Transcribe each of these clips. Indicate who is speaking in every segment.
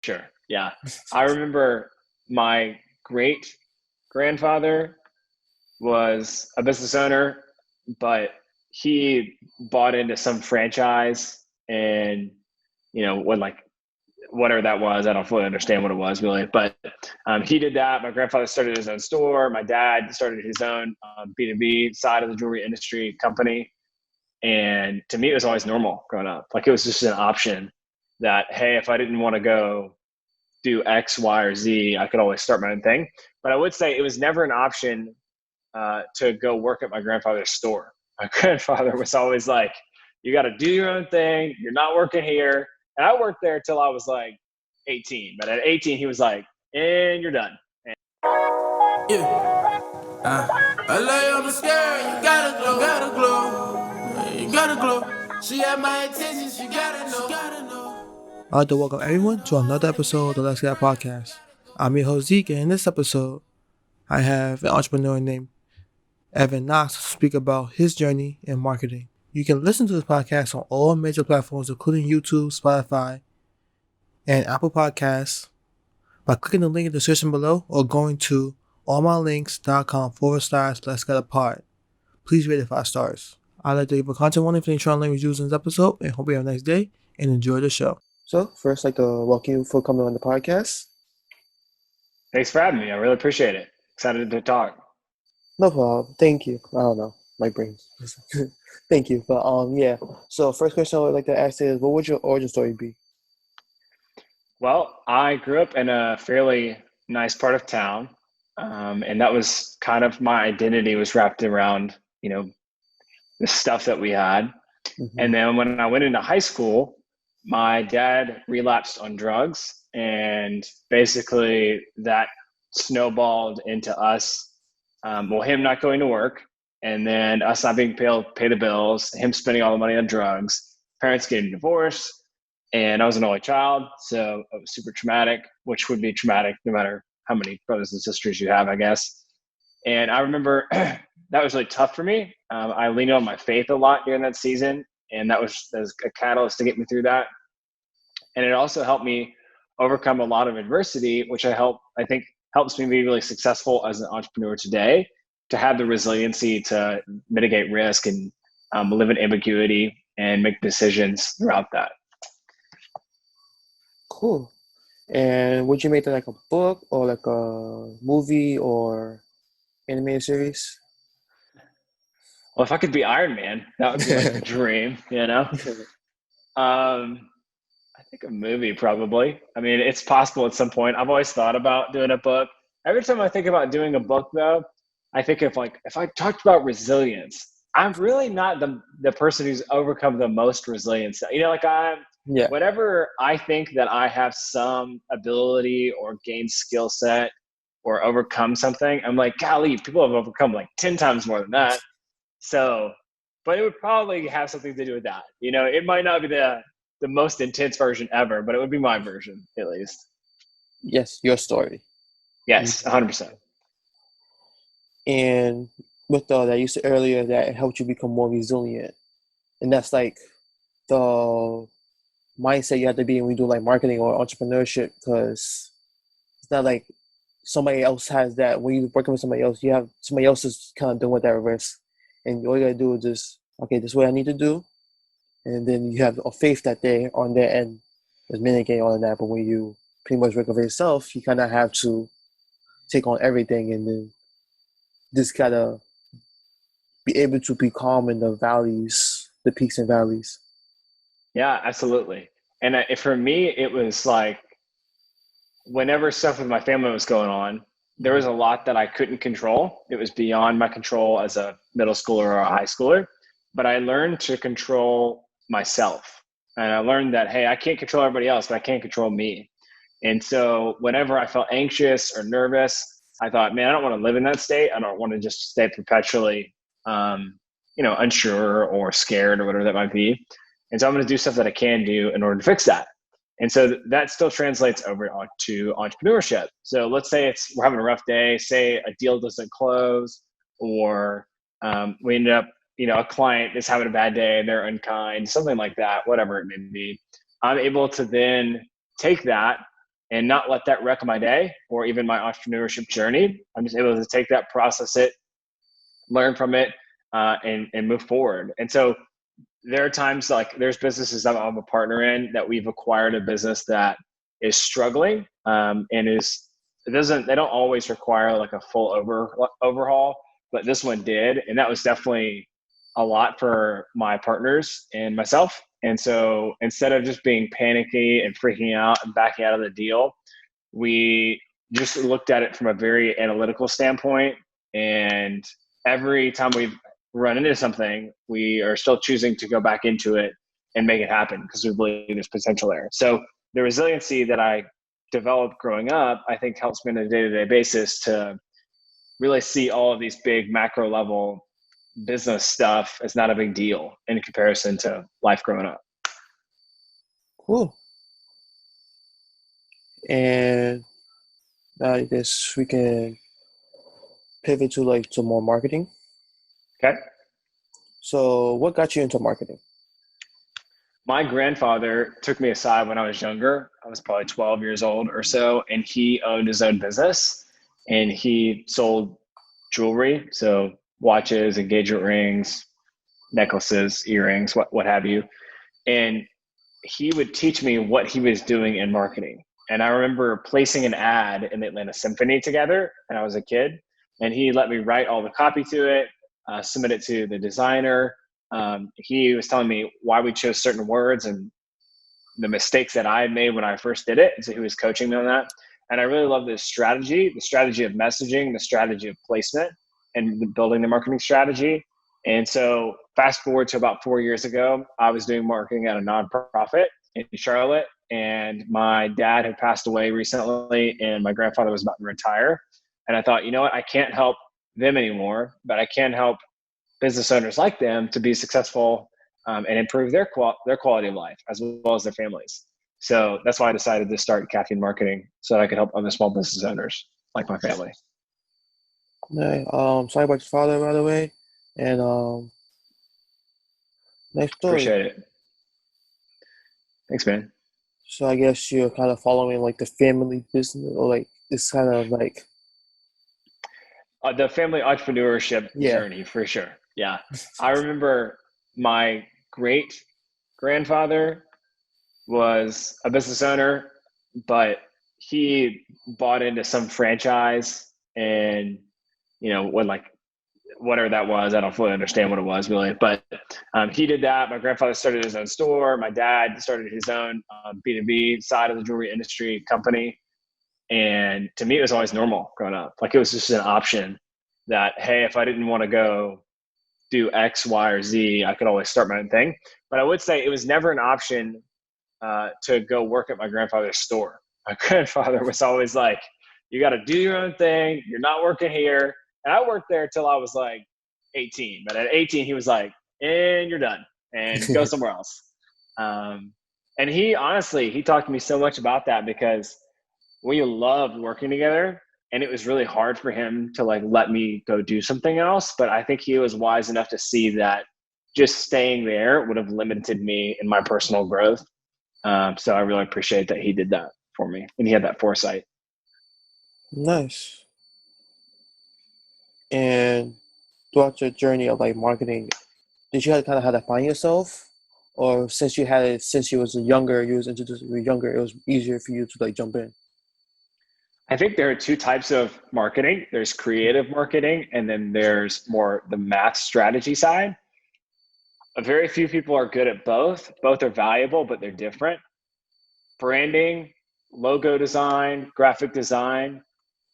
Speaker 1: Sure. Yeah. I remember my great grandfather was a business owner, but he bought into some franchise and, when like whatever that was, I don't fully understand what it was really, but he did that. My grandfather started his own store. My dad started his own B2B side of the jewelry industry company. And to me, it was always normal growing up. Like it was just an option that, hey, if I didn't want to go do X, Y, or Z, I could always start my own thing. But I would say it was never an option to go work at my grandfather's store. My grandfather was always like, you got to do your own thing. You're not working here. And I worked there till I was like 18. But at 18, he was like, and you're done.
Speaker 2: Yeah. I lay on the scale, you gotta glow, you gotta glow. She had my attention, she gotta know.
Speaker 3: I'd like to welcome everyone to another episode of the Let's Get Podcast. I'm your host Zeke, and in this episode, I have an entrepreneur named Evan Knox to speak about his journey in marketing. You can listen to this podcast on all major platforms, including YouTube, Spotify, and Apple Podcasts, by clicking the link in the description below or going to allmylinks.com/Let's Get Apart. Please rate it 5 stars. I'd like to give a content warning for the Tron language used in this episode, and hope you have a nice day and enjoy the show. So, first, I'd like to welcome you for coming on the podcast.
Speaker 1: Thanks for having me. I really appreciate it. Excited to talk.
Speaker 3: No problem. Thank you. I don't know. My brain. Thank you. But yeah. So, first question I would like to ask is, what would your origin story be?
Speaker 1: Well, I grew up in a fairly nice part of town. And that was kind of my identity was wrapped around, the stuff that we had.
Speaker 3: Mm-hmm.
Speaker 1: And then when I went into high school, my dad relapsed on drugs, and basically that snowballed into us, him not going to work, and then us not being able to pay the bills, him spending all the money on drugs, parents getting divorced, and I was an only child, so it was super traumatic, which would be traumatic no matter how many brothers and sisters you have, I guess. And I remember that was really tough for me. I leaned on my faith a lot during that season, and that was a catalyst to get me through that. And it also helped me overcome a lot of adversity, which I think helps me be really successful as an entrepreneur today, to have the resiliency to mitigate risk and live in ambiguity and make decisions throughout that.
Speaker 3: Cool. And would you make that like a book or like a movie or animated series?
Speaker 1: Well, if I could be Iron Man, that would be like the dream, I think a movie probably. I mean, it's possible at some point. I've always thought about doing a book. Every time I think about doing a book, though, I think if I talked about resilience, I'm really not the person who's overcome the most resilience. Whenever I think that I have some ability or gain skill set or overcome something, I'm like, golly, people have overcome like 10 times more than that. So, but it would probably have something to do with that. It might not be the most intense version ever, but it would be my version at least.
Speaker 3: Yes, your story.
Speaker 1: Yes, 100%.
Speaker 3: And with that you said earlier that it helped you become more resilient. And that's like the mindset you have to be in when you do like marketing or entrepreneurship, because it's not like somebody else has that. When you're working with somebody else, you have somebody else is kind of doing with that risk. And all you gotta do is just, okay, this is what I need to do. And then you have a faith that they on their end is mitigating all of that. But when you pretty much work with yourself, you kind of have to take on everything, and then just gotta be able to be calm in the valleys, the peaks and valleys.
Speaker 1: Yeah, absolutely. And for me, it was like whenever stuff with my family was going on, there was a lot that I couldn't control. It was beyond my control as a middle schooler or a high schooler. But I learned to control myself. And I learned that, hey, I can't control everybody else, but I can't control me. And so whenever I felt anxious or nervous, I thought, man, I don't want to live in that state. I don't want to just stay perpetually, unsure or scared or whatever that might be. And so I'm going to do stuff that I can do in order to fix that. And so that still translates over to entrepreneurship. So let's say we're having a rough day, say a deal doesn't close, or we ended up, a client is having a bad day, they're unkind, something like that, whatever it may be. I'm able to then take that and not let that wreck my day or even my entrepreneurship journey. I'm just able to take that, process it, learn from it, and move forward. And so there are times like there's businesses that I'm a partner in that we've acquired a business that is struggling, and they don't always require like a full overhaul, but this one did. And that was definitely a lot for my partners and myself. And so instead of just being panicky and freaking out and backing out of the deal, we just looked at it from a very analytical standpoint. And every time we've run into something, we are still choosing to go back into it and make it happen because we believe there's potential there. So the resiliency that I developed growing up, I think helps me on a day-to-day basis to really see all of these big macro level business stuff as not a big deal in comparison to life growing up.
Speaker 3: Cool. And now I guess we can pivot to more marketing.
Speaker 1: Okay.
Speaker 3: So what got you into marketing?
Speaker 1: My grandfather took me aside when I was younger. I was probably 12 years old or so, and he owned his own business and he sold jewelry. So watches, engagement rings, necklaces, earrings, what have you. And he would teach me what he was doing in marketing. And I remember placing an ad in the Atlanta Symphony together, and I was a kid, and he let me write all the copy to it, submit it to the designer. He was telling me why we chose certain words and the mistakes that I had made when I first did it. So he was coaching me on that. And I really love this strategy, the strategy of messaging, the strategy of placement, and building the marketing strategy. And so fast forward to about 4 years ago, I was doing marketing at a nonprofit in Charlotte, and my dad had passed away recently and my grandfather was about to retire. And I thought, you know what, I can't help them anymore, but I can help business owners like them to be successful, and improve their quality of life as well as their families. So that's why I decided to start Caffeine Marketing, so that I could help other small business owners like my family.
Speaker 3: Sorry about your father, by the way. And nice story.
Speaker 1: Appreciate it. Thanks, man.
Speaker 3: So I guess you're kind of following like the family business, or like it's kind of like
Speaker 1: The family entrepreneurship
Speaker 3: yeah.
Speaker 1: journey, for sure. Yeah. I remember my great grandfather was a business owner, but he bought into some franchise, and when like whatever that was, I don't fully understand what it was really, but he did that. My grandfather started his own store. My dad started his own B2B side of the jewelry industry company. And to me, it was always normal growing up. Like it was just an option that, hey, if I didn't want to go do X, Y, or Z, I could always start my own thing. But I would say it was never an option to go work at my grandfather's store. My grandfather was always like, you got to do your own thing. You're not working here. And I worked there till I was like 18. But at 18, he was like, and you're done and go somewhere else. And he talked to me so much about that because we loved working together, and it was really hard for him to like let me go do something else. But I think he was wise enough to see that just staying there would have limited me in my personal growth. So I really appreciate that he did that for me, and he had that foresight.
Speaker 3: Nice. And throughout your journey of like marketing, did you kind of have to find yourself, or since you had it since you was younger, you was introduced when you were younger, it was easier for you to like jump in?
Speaker 1: I think there are two types of marketing. There's creative marketing, and then there's more the math strategy side. Very few people are good at both. Both are valuable, but they're different. Branding, logo design, graphic design,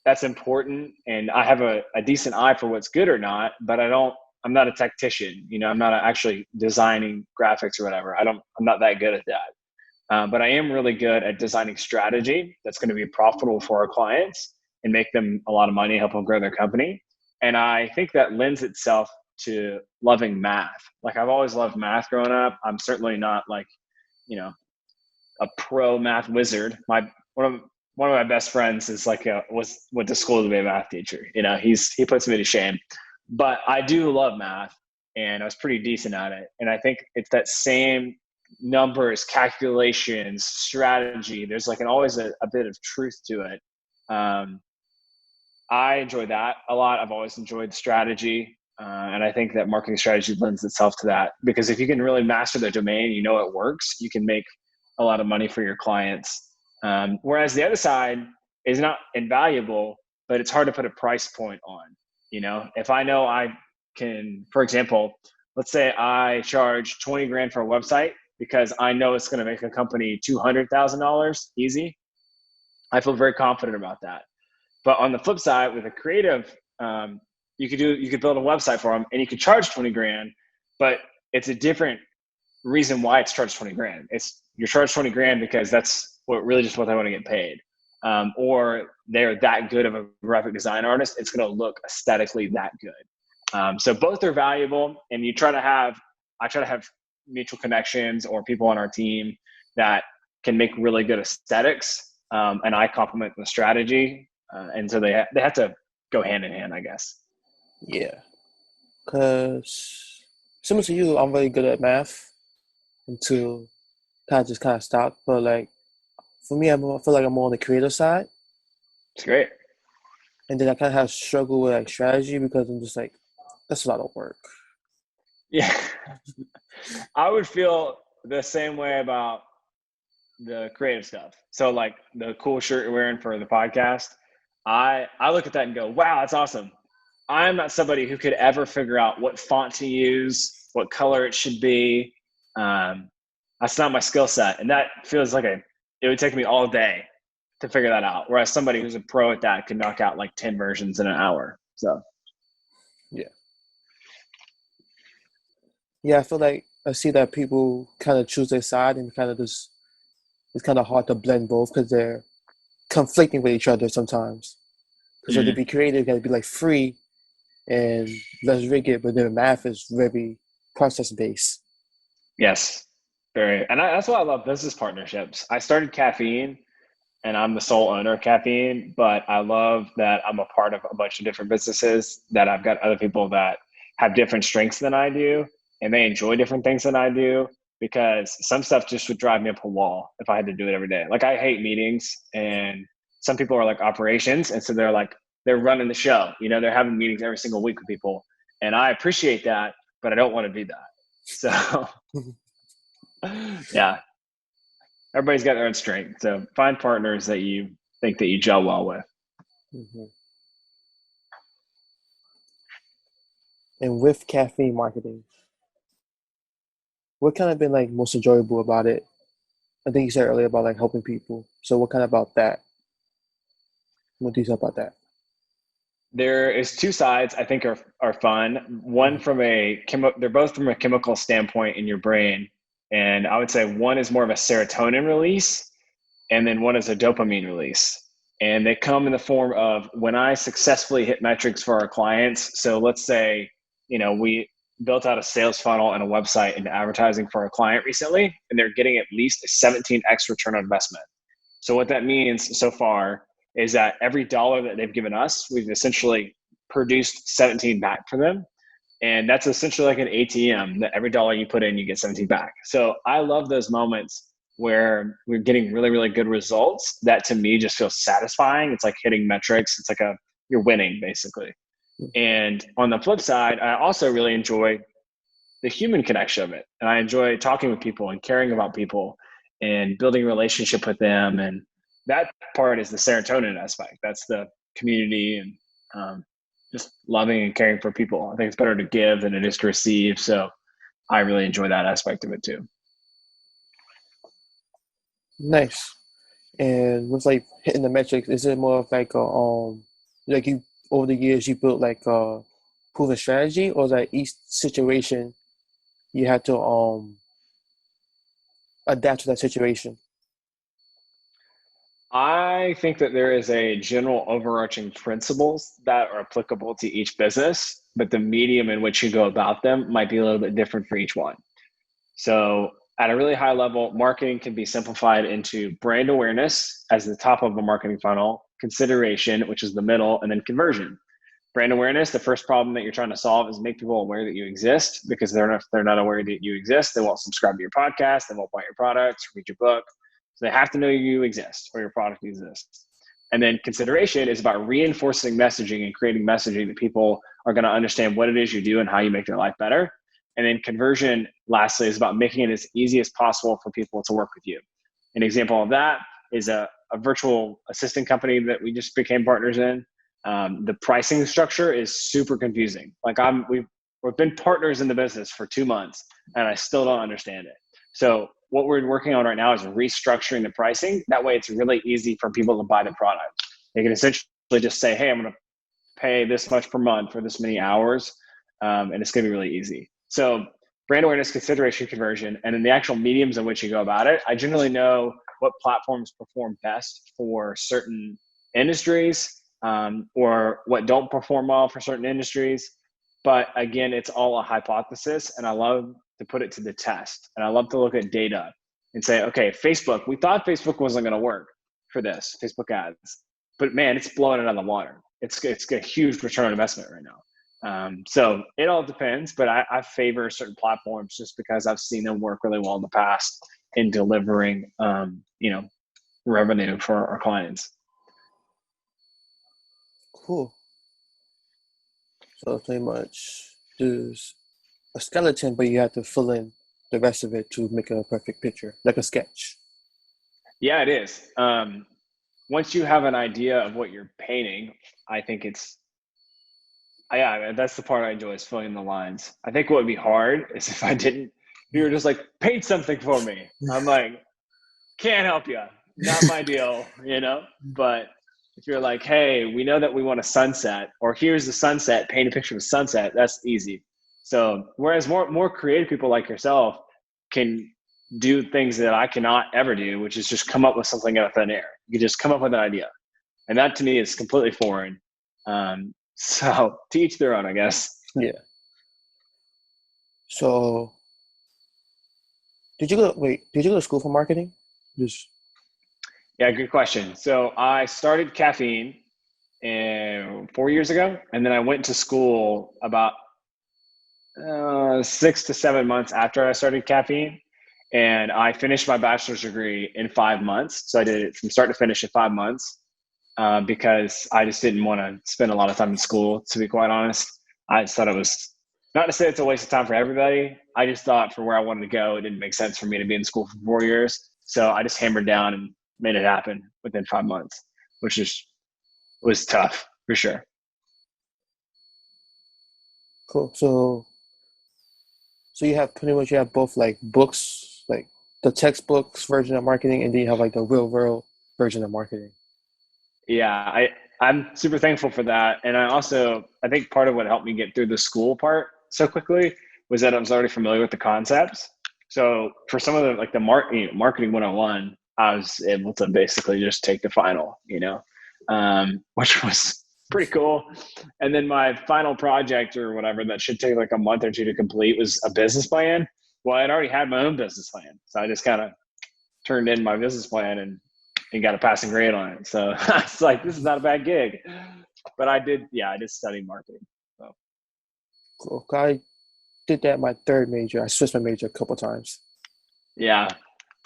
Speaker 1: that's important. And I have a decent eye for what's good or not, but I'm not a tactician. I'm not actually designing graphics or whatever. I'm not that good at that. But I am really good at designing strategy that's going to be profitable for our clients and make them a lot of money, help them grow their company. And I think that lends itself to loving math. Like I've always loved math growing up. I'm certainly not like, a pro math wizard. One of my best friends is like went to school to be a math teacher. He puts me to shame, but I do love math, and I was pretty decent at it. And I think it's that same numbers, calculations, strategy. There's like always a bit of truth to it. I enjoy that a lot. I've always enjoyed strategy. And I think that marketing strategy lends itself to that, because if you can really master the domain, you know it works, you can make a lot of money for your clients. Whereas the other side is not invaluable, but it's hard to put a price point on. You know, if I know I can, for example, let's say I charge 20 grand for a website because I know it's going to make a company $200,000 easy. I feel very confident about that. But on the flip side, with a creative, you could build a website for them and you could charge 20 grand, but it's a different reason why it's charged 20 grand. You're charged 20 grand because that's what they want to get paid. Or they're that good of a graphic design artist, it's going to look aesthetically that good. So both are valuable, and I try to have mutual connections or people on our team that can make really good aesthetics. And I complement the strategy. And so they have to go hand in hand, I guess.
Speaker 3: Yeah. Because similar to you, I'm really good at math until kind of stopped. But like for me, I feel like I'm more on the creative side.
Speaker 1: It's great.
Speaker 3: And then I kind of have struggle with like strategy because I'm just like, that's a lot of work.
Speaker 1: Yeah. I would feel the same way about the creative stuff. So like the cool shirt you're wearing for the podcast, I look at that and go, wow, that's awesome. I'm not somebody who could ever figure out what font to use, what color it should be. That's not my skill set. And that feels like it would take me all day to figure that out. Whereas somebody who's a pro at that can knock out like 10 versions in an hour. So,
Speaker 3: yeah. Yeah, I feel like I see that people kind of choose their side and kind of just, it's kind of hard to blend both because they're conflicting with each other sometimes. Because to be creative, you got to be like free and less rigid, but then math is very process based.
Speaker 1: Yes, very. And that's why I love business partnerships. I started Caffeine and I'm the sole owner of Caffeine, but I love that I'm a part of a bunch of different businesses, that I've got other people that have different strengths than I do, and they enjoy different things than I do, because some stuff just would drive me up a wall if I had to do it every day. Like I hate meetings, and some people are like operations. And so they're running the show, you know, they're having meetings every single week with people. And I appreciate that, but I don't want to be that. So yeah, everybody's got their own strength. So find partners that you think that you gel well with.
Speaker 3: Mm-hmm. And with Caffeine marketing, what kind of been like most enjoyable about it? I think you said earlier about like helping people. So what kind of about that? What do you say about that?
Speaker 1: There is two sides I think are fun. One from they're both from a chemical standpoint in your brain. And I would say one is more of a serotonin release, and then one is a dopamine release. And they come in the form of when I successfully hit metrics for our clients. So let's say, you know, we built out a sales funnel and a website into advertising for a client recently, and they're getting at least a 17x return on investment. So what that means so far is that every dollar that they've given us, we've essentially produced 17 back for them. And that's essentially like an ATM, that every dollar you put in, you get 17 back. So I love those moments where we're getting really, really good results. That to me just feels satisfying. It's like hitting metrics. It's like you're winning basically. And on the flip side, I also really enjoy the human connection of it. And I enjoy talking with people and caring about people and building a relationship with them. And that part is the serotonin aspect. That's the community and just loving and caring for people. I think it's better to give than it is to receive. So I really enjoy that aspect of it too.
Speaker 3: Nice. And with like hitting the metrics, is it more of like like you over the years you built like a proven strategy, or that each situation you had to adapt to that situation?
Speaker 1: I think that there is a general overarching principles that are applicable to each business, but the medium in which you go about them might be a little bit different for each one. So at a really high level, marketing can be simplified into brand awareness as the top of a marketing funnel, consideration, which is the middle, and then conversion. brand awareness, the first problem that you're trying to solve is make people aware that you exist, because they're not aware that you exist. They won't subscribe to your podcast. They won't buy your products, read your book. So they have to know you exist or your product exists. And then consideration is about reinforcing messaging and creating messaging that people are going to understand what it is you do and how you make their life better. And then conversion, lastly, is about making it as easy as possible for people to work with you. An example of that is a virtual assistant company that we just became partners in. The pricing structure is super confusing. Like we've been partners in the business for 2 months and I still don't understand it. So what we're working on right now is restructuring the pricing. That way it's really easy for people to buy the product. They can essentially just say, hey, I'm going to pay this much per month for this many hours. And it's going to be really easy. So brand awareness, consideration, conversion, and then the actual mediums in which you go about it. I generally know what platforms perform best for certain industries, or what don't perform well for certain industries. But again, it's all a hypothesis, and I love to put it to the test. And I love to look at data and say, okay, Facebook, we thought Facebook wasn't going to work for this, Facebook ads, but man, it's blowing it out of the water. It's got a huge return on investment right now. So it all depends, but I favor certain platforms just because I've seen them work really well in the past in delivering, revenue for our clients.
Speaker 3: Cool. So pretty much there's a skeleton, but you have to fill in the rest of it to make a perfect picture, like a sketch.
Speaker 1: Yeah, it is. Once you have an idea of what you're painting, I think that's the part I enjoy, is filling in the lines. I think what would be hard is if you were just like, paint something for me. I'm like, can't help you. Not my deal, But if you're like, hey, we know that we want a sunset, or here's the sunset, paint a picture of a sunset, that's easy. So whereas more creative people like yourself can do things that I cannot ever do, which is just come up with something out of thin air. You can just come up with an idea. And that to me is completely foreign. So to each their own, I guess.
Speaker 3: Yeah. So did you go to school for marketing?
Speaker 1: Yeah, good question. So I started caffeine 4 years ago, and then I went to school about 6 to 7 months after I started caffeine, and I finished my bachelor's degree in 5 months. So I did it from start to finish in 5 months, because I just didn't want to spend a lot of time in school, to be quite honest. I just thought it was, not to say it's a waste of time for everybody, I just thought for where I wanted to go, it didn't make sense for me to be in school for 4 years. So I just hammered down and made it happen within 5 months, which was tough for sure.
Speaker 3: Cool. So you have both like books, like the textbooks version of marketing, and then you have like the real world version of marketing.
Speaker 1: Yeah, I'm super thankful for that. And I think part of what helped me get through the school part so quickly was that I was already familiar with the concepts. So for some of the marketing 101, I was able to basically just take the final, which was pretty cool. And then my final project or whatever that should take like a month or two to complete was a business plan. Well, I'd already had my own business plan. So I just kind of turned in my business plan and got a passing grade on it. So it's like, this is not a bad gig. But I did study marketing. So.
Speaker 3: Cool. I did that my third major. I switched my major a couple times.
Speaker 1: Yeah,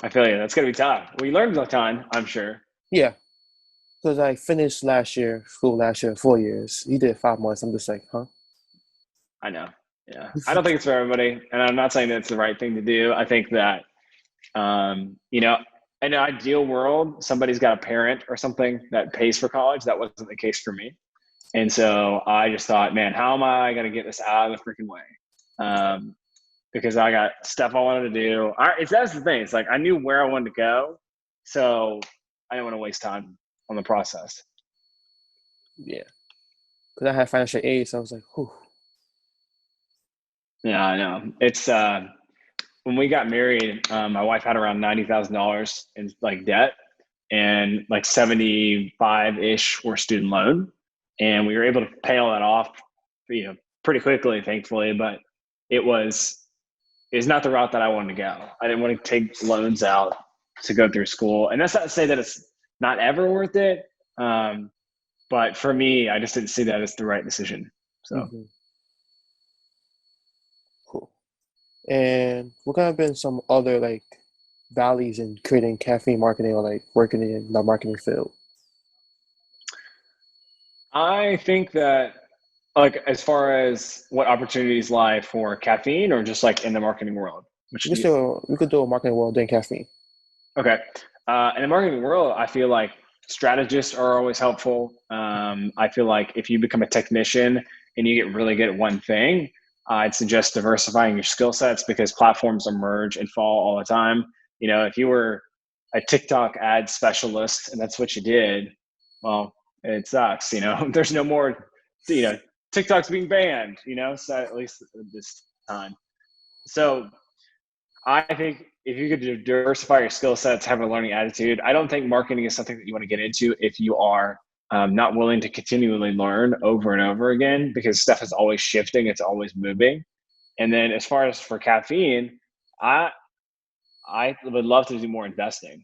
Speaker 1: I feel you. That's going to be tough. Well, you learned a ton, I'm sure.
Speaker 3: Yeah. Because I finished school last year, 4 years. You did 5 months. I'm just like, huh?
Speaker 1: I know. Yeah. I don't think it's for everybody. And I'm not saying that it's the right thing to do. I think that, in an ideal world, somebody's got a parent or something that pays for college. That wasn't the case for me. And so I just thought, man, how am I going to get this out of the freaking way? Because I got stuff I wanted to do. That's the thing. It's like I knew where I wanted to go. So I didn't want to waste time on the process.
Speaker 3: Yeah. Because I had financial aid. So I was like, whew.
Speaker 1: Yeah, I know. It's when we got married, my wife had around $90,000 in like debt, and like 75-ish were student loan. And we were able to pay all that off, pretty quickly, thankfully. But it's not the route that I wanted to go. I didn't want to take loans out to go through school. And that's not to say that it's not ever worth it. But for me, I just didn't see that as the right decision. So
Speaker 3: Cool. And what kind of been some other like valleys in creating caffeine marketing or like working in the marketing field?
Speaker 1: I think that, like, as far as what opportunities lie for caffeine or just like in the marketing world, which
Speaker 3: We could do a marketing world in caffeine.
Speaker 1: okay. In the marketing world, I feel like strategists are always helpful. I feel like if you become a technician and you get really good at one thing, I'd suggest diversifying your skill sets because platforms emerge and fall all the time. You know, if you were a TikTok ad specialist and that's what you did, well, it sucks. You know, there's no more, you know, TikTok's being banned, you know, so at least this time. So I think if you could diversify your skill sets, have a learning attitude, I don't think marketing is something that you want to get into if you are not willing to continually learn over and over again because stuff is always shifting, it's always moving. And then as far as for caffeine, I I would love to do more investing.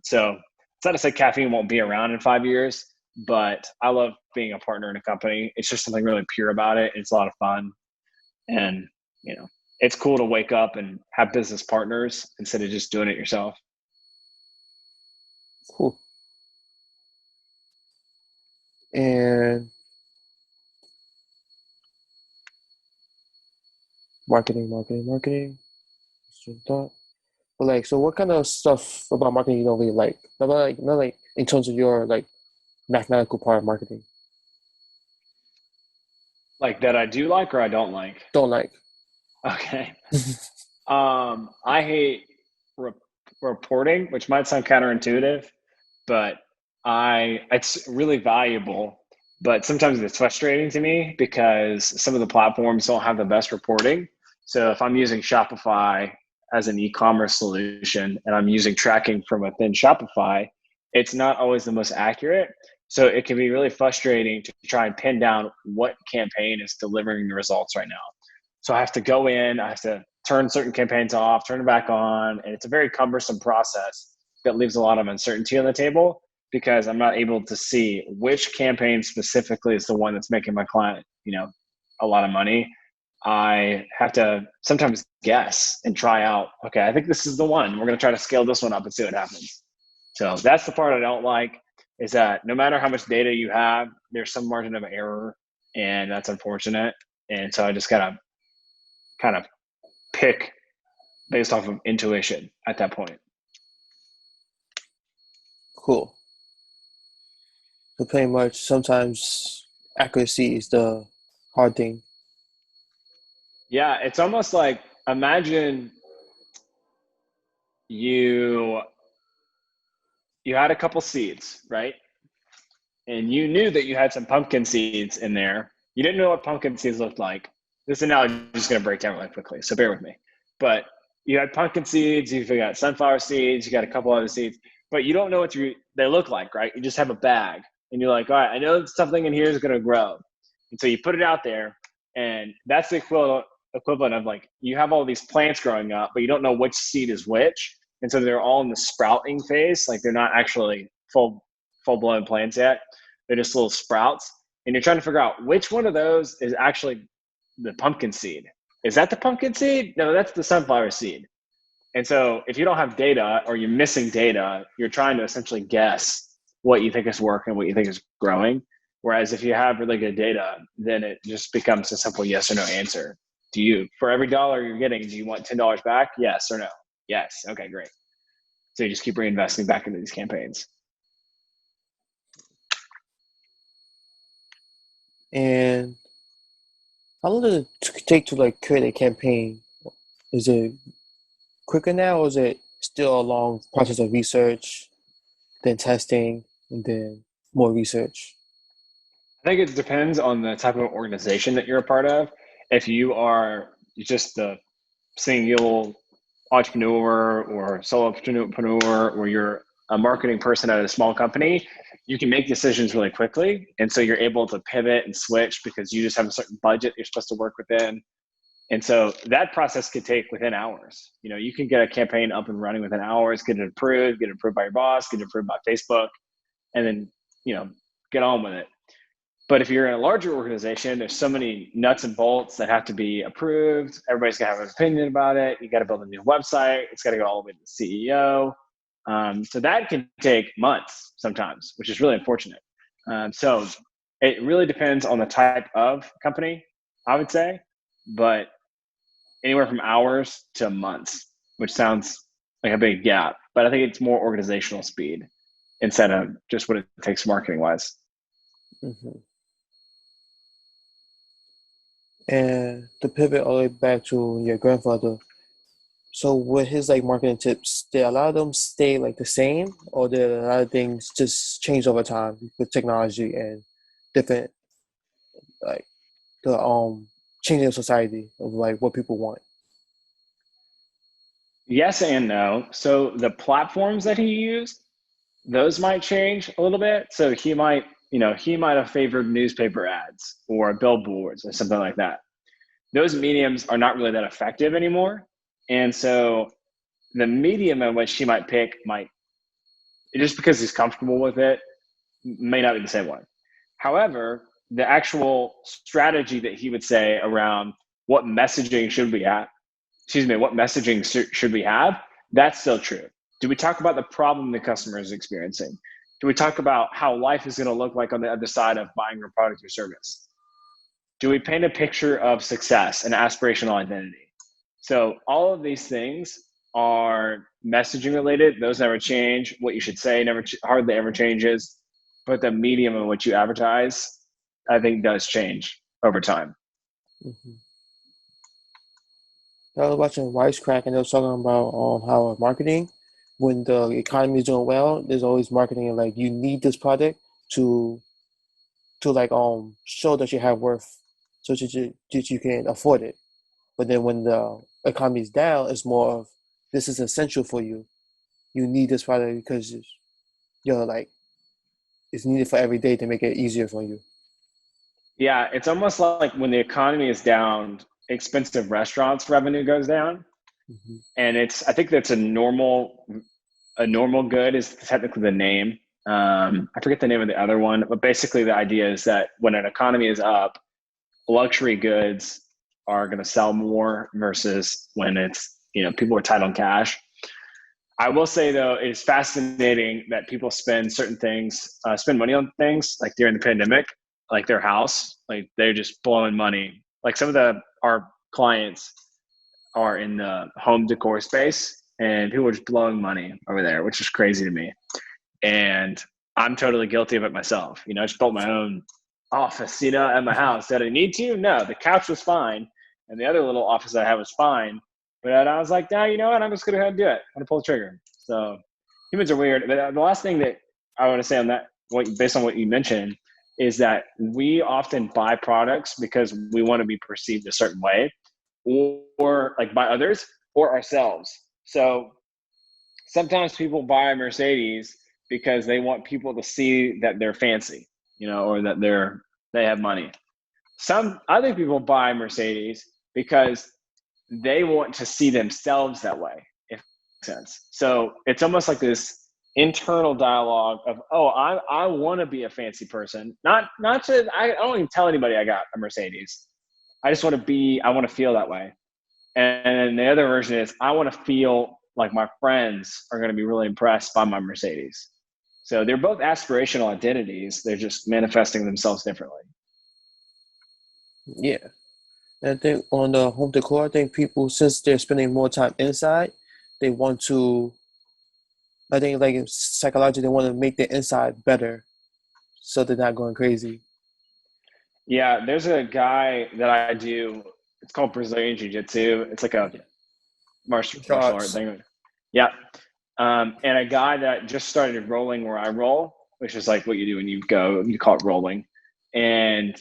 Speaker 1: So it's not to say caffeine won't be around in 5 years, but I love being a partner in a company. It's just something really pure about it. It's a lot of fun, and you know, it's cool to wake up and have business partners instead of just doing it yourself.
Speaker 3: Cool. And marketing. Just thought. But like, so what kind of stuff about marketing you don't really like? Not like in terms of your like mathematical part of marketing.
Speaker 1: Like that I do like or I don't like.
Speaker 3: Don't like.
Speaker 1: Okay. I hate re- reporting, which might sound counterintuitive, but it's really valuable. But sometimes it's frustrating to me because some of the platforms don't have the best reporting. So if I'm using Shopify as an e-commerce solution and I'm using tracking from within Shopify, it's not always the most accurate. So it can be really frustrating to try and pin down what campaign is delivering the results right now. So I have to go in, I have to turn certain campaigns off, turn them back on, and it's a very cumbersome process that leaves a lot of uncertainty on the table because I'm not able to see which campaign specifically is the one that's making my client, you know, a lot of money. I have to sometimes guess and try out, okay, I think this is the one. We're going to try to scale this one up and see what happens. So that's the part I don't like is that no matter how much data you have, there's some margin of error, and that's unfortunate. And so I just gotta kind of pick based off of intuition at that point.
Speaker 3: Cool. So pretty much sometimes accuracy is the hard thing.
Speaker 1: Yeah, it's almost like imagine you you had a couple seeds, right? And you knew that you had some pumpkin seeds in there. You didn't know what pumpkin seeds looked like. This analogy is just going to break down really quickly, so bear with me. But you had pumpkin seeds, you've got sunflower seeds, you got a couple other seeds, but you don't know what they look like, right? You just have a bag, and you're like, all right, I know something in here is going to grow, and so you put it out there, and that's the equivalent of like you have all these plants growing up, but you don't know which seed is which, and so they're all in the sprouting phase, like they're not actually full blown plants yet. They're just little sprouts, and you're trying to figure out which one of those is actually the pumpkin seed. Is that the pumpkin seed? No, that's the sunflower seed. And so if you don't have data or you're missing data, you're trying to essentially guess what you think is working, what you think is growing. Whereas if you have really good data, then it just becomes a simple yes or no answer. For every dollar you're getting, do you want $10 back? Yes or no? Yes. Okay, great. So you just keep reinvesting back into these campaigns.
Speaker 3: And how long does it take to like create a campaign? Is it quicker now, or is it still a long process of research, then testing, and then more research?
Speaker 1: I think it depends on the type of organization that you're a part of. If you are just the single entrepreneur or solo entrepreneur, or you're a marketing person at a small company, you can make decisions really quickly. And so you're able to pivot and switch because you just have a certain budget you're supposed to work within. And so that process could take within hours. You know, you can get a campaign up and running within hours, get it approved by your boss, get it approved by Facebook. And then, you know, get on with it. But if you're in a larger organization, there's so many nuts and bolts that have to be approved. Everybody's got to have an opinion about it. You got to build a new website. It's got to go all the way to the CEO. So that can take months sometimes, which is really unfortunate. So it really depends on the type of company, I would say, but anywhere from hours to months, which sounds like a big gap. But I think it's more organizational speed instead of just what it takes marketing wise.
Speaker 3: Mm-hmm. And to pivot all the way back to your grandfather, so with his like marketing tips, did a lot of them stay like the same, or did a lot of things just change over time with technology and different like the changing of society of like what people want?
Speaker 1: Yes and no. So the platforms that he used, those might change a little bit. So he might have favored newspaper ads or billboards or something like that. Those mediums are not really that effective anymore. And so the medium in which he might pick might, just because he's comfortable with it, may not be the same one. However, the actual strategy that he would say around what messaging should we have, what messaging should we have, that's still true. Do we talk about the problem the customer is experiencing? Do we talk about how life is going to look like on the other side of buying your product or service? Do we paint a picture of success and aspirational identity? So all of these things are messaging related. Those never change. What you should say hardly ever changes. But the medium in which you advertise, I think, does change over time.
Speaker 3: Mm-hmm. I was watching Wisecrack and they was talking about how marketing, when the economy is doing well, there's always marketing like you need this product to like show that you have worth, so that you can afford it. But then when the economy is down, it's more of this is essential for you. You need this product because you're like it's needed for every day to make it easier for you.
Speaker 1: Yeah, it's almost like when the economy is down, expensive restaurants revenue goes down.
Speaker 3: Mm-hmm.
Speaker 1: And I think that's a normal good is technically the name. I forget the name of the other one, but basically the idea is that when an economy is up, luxury goods are going to sell more versus when it's, people are tight on cash. I will say though, it's fascinating that people spend money on things like during the pandemic, like their house, like they're just blowing money. Like some of our clients are in the home decor space and people are just blowing money over there, which is crazy to me. And I'm totally guilty of it myself. I just built my own office, at my house. Did I need to? No, the couch was fine. And the other little office I had was fine. But I was like, you know what? I'm just going to go ahead and do it. I'm going to pull the trigger. So humans are weird. But the last thing that I want to say on that, based on what you mentioned, is that we often buy products because we want to be perceived a certain way, or like by others or ourselves. So sometimes people buy a Mercedes because they want people to see that they're fancy, or that they have money. Some other people buy Mercedes because they want to see themselves that way, if that makes sense. So it's almost like this internal dialogue of, I want to be a fancy person. I don't even tell anybody I got a Mercedes. I just want to feel that way. And the other version is I want to feel like my friends are going to be really impressed by my Mercedes. So they're both aspirational identities. They're just manifesting themselves differently.
Speaker 3: Yeah. And I think on the home decor, I think people, since they're spending more time inside, they want to, I think like psychologically, they want to make the inside better so they're not going crazy.
Speaker 1: Yeah, there's a guy that I do. It's called Brazilian Jiu-Jitsu. It's like a martial art thing. Yeah. And a guy that just started rolling where I roll, which is like what you do when you call it rolling. And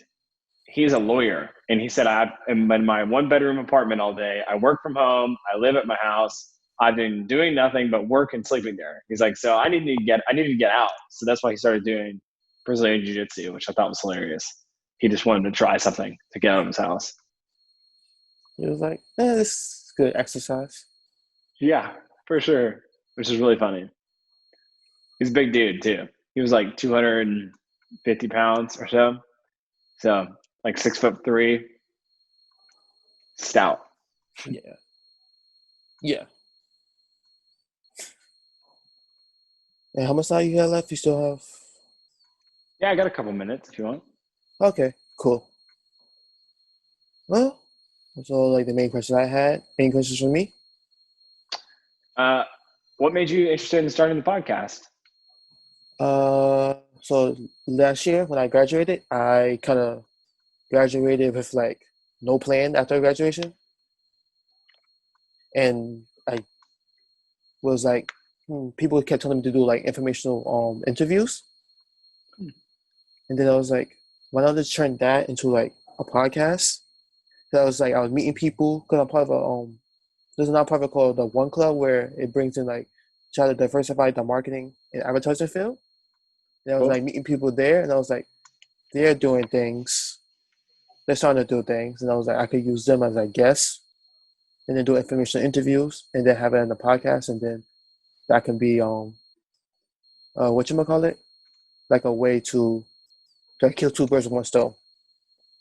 Speaker 1: he's a lawyer. And he said, I'm in my 1-bedroom apartment all day. I work from home. I live at my house. I've been doing nothing but work and sleeping there. He's like, so I needed to get out. So that's why he started doing Brazilian Jiu-Jitsu, which I thought was hilarious. He just wanted to try something to get out of his house.
Speaker 3: He was like, this is good exercise.
Speaker 1: Yeah, for sure. Which is really funny. He's a big dude too. He was like 200 50 pounds or so. So like 6'3", stout.
Speaker 3: Yeah. Yeah. And how much time you have left? You still have?
Speaker 1: Yeah, I got a couple minutes if you want.
Speaker 3: Okay, cool. Well, that's all like the main questions I had. Any questions for me?
Speaker 1: Uh, what made you interested in starting the podcast?
Speaker 3: So last year when I graduated, I kind of graduated with like no plan after graduation, and I was like, people kept telling me to do like informational interviews, and then I was like, why not just turn that into like a podcast? So I was like, I was meeting people because I'm part of a there's a nonprofit called the One Club where it brings in like try to diversify the marketing and advertising field. And I was like
Speaker 1: Cool.
Speaker 3: meeting people there, and I was like, they're doing things, they're starting to do things, and I was like, I could use them as a guest, and then do information interviews, and then have it in the podcast, and then that can be what you call it, like a way to kill two birds with one stone.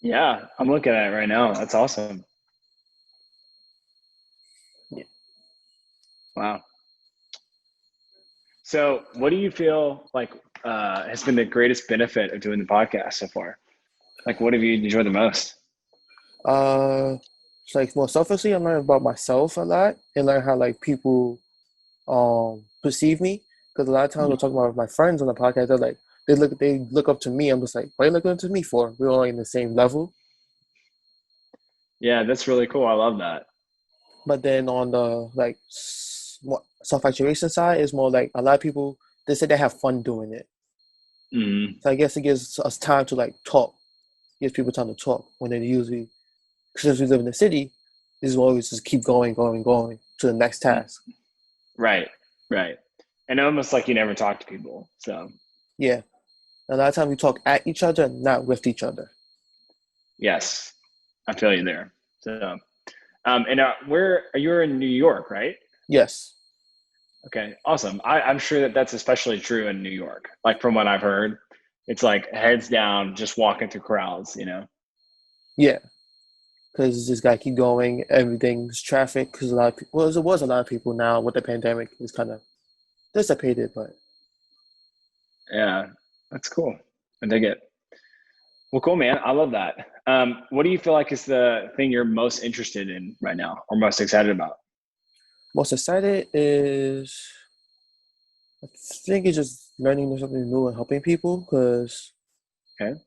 Speaker 1: Yeah, I'm looking at it right now. That's awesome.
Speaker 3: Yeah.
Speaker 1: Wow. So, what do you feel like has been the greatest benefit of doing the podcast so far? Like, what have you enjoyed the most?
Speaker 3: Uh, it's like more selfishly, I learned about myself a lot and learn how like people perceive me because a lot of times we're talking about my friends on the podcast. They're like they look up to me. I'm just like, what are you looking up to me for? We're all in the same level.
Speaker 1: Yeah, that's really cool. I love that.
Speaker 3: But then on the like self-actuation side, is more like a lot of people they say they have fun doing it.
Speaker 1: Mm,
Speaker 3: So I guess it gives us time to like talk. Gives people time to talk when they usually since we live in the city, this is always just keep going, going, going to the next task.
Speaker 1: right, right. And almost like you never talk to people. So,
Speaker 3: Yeah. A lot of times we talk at each other, not with each other.
Speaker 1: yes, I feel you there. So, and where you're in New York, right?
Speaker 3: Yes.
Speaker 1: Okay, awesome. I'm sure that that's especially true in New York. Like from what I've heard, it's like heads down, just walking through crowds.
Speaker 3: Yeah. Because just gotta keep going. Everything's traffic. Because a lot of people, well, there was a lot of people now with the pandemic. It's kind of dissipated, but
Speaker 1: Yeah, that's cool. I dig it. Well, cool, man. I love that. What do you feel like is the thing you're most interested in right now, or most excited about?
Speaker 3: most excited is I think it's just learning something new and helping people. Because
Speaker 1: Okay.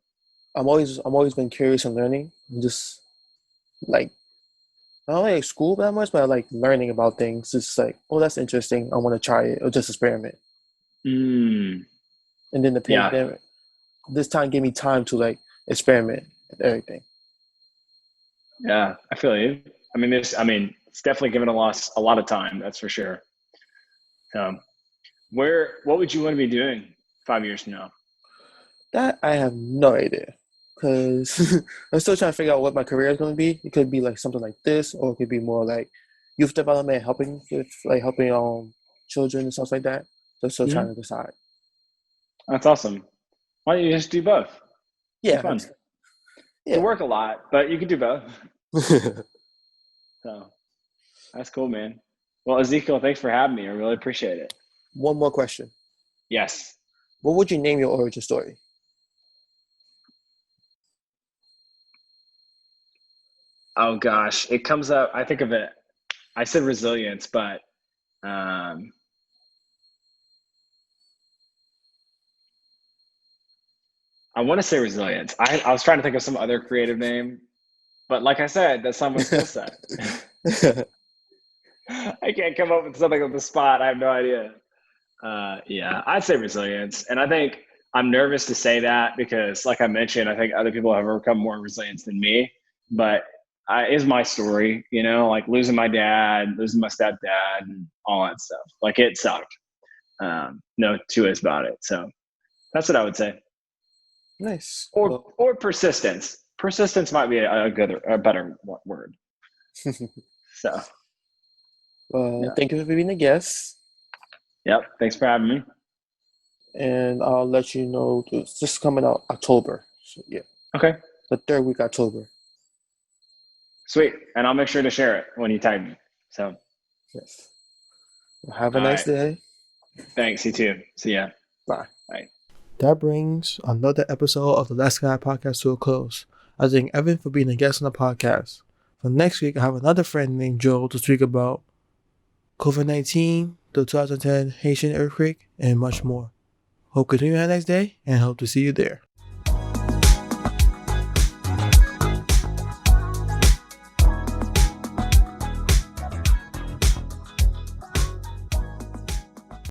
Speaker 3: I'm always been curious and learning. Just like I don't like school that much, but I like learning about things. It's like, oh, that's interesting. I want to try it or just experiment.
Speaker 1: Mm,
Speaker 3: And then the
Speaker 1: yeah,
Speaker 3: pandemic, this time gave me time to like experiment and everything.
Speaker 1: yeah. I feel you. It's definitely given a lot of time. That's for sure. Um, what would you want to be doing 5 years from now?
Speaker 3: That I have no idea because I'm still trying to figure out what my career is going to be. It could be like something like this, or it could be more like youth development, helping with like helping children and stuff like that. So still trying
Speaker 1: Mhm.
Speaker 3: to decide.
Speaker 1: That's awesome. Why don't you just do both? Be
Speaker 3: Yeah,
Speaker 1: fun. You
Speaker 3: yeah.
Speaker 1: work a lot, but you can do both. So that's cool, man. Well, Ezekiel, thanks for having me. I really appreciate it.
Speaker 3: One more question.
Speaker 1: Yes.
Speaker 3: What would you name your origin story?
Speaker 1: Oh gosh, it comes up. I think of it. I said resilience, but um, I want to say resilience. I was trying to think of some other creative name, but like I said, that's not my skill set. I can't come up with something on the spot. I have no idea. Yeah, I'd say resilience, and I think I'm nervous to say that because, like I mentioned, I think other people have overcome more resilience than me. But is my story, like losing my dad, losing my stepdad, and all that stuff. Like it sucked. No two ways about it. So that's what I would say.
Speaker 3: Nice.
Speaker 1: Or persistence. Persistence might be a better word. So yeah.
Speaker 3: Thank you for being a guest.
Speaker 1: Yep. Thanks for having me.
Speaker 3: and I'll let you know. It's just coming out October. So yeah,
Speaker 1: Okay,
Speaker 3: the third week October.
Speaker 1: sweet. And I'll make sure to share it when you tag me. So,
Speaker 3: Yes. Have a
Speaker 1: all
Speaker 3: nice
Speaker 1: right.
Speaker 3: day.
Speaker 1: Thanks. You too. See ya.
Speaker 3: Bye.
Speaker 1: Bye.
Speaker 3: That brings another episode of the Let's Guy podcast to a close. I thank Evan for being a guest on the podcast. For next week, I have another friend named Joel to speak about COVID-19, the 2010 Haitian earthquake, and much more. Hope you continue to have a nice day, and hope to see you there.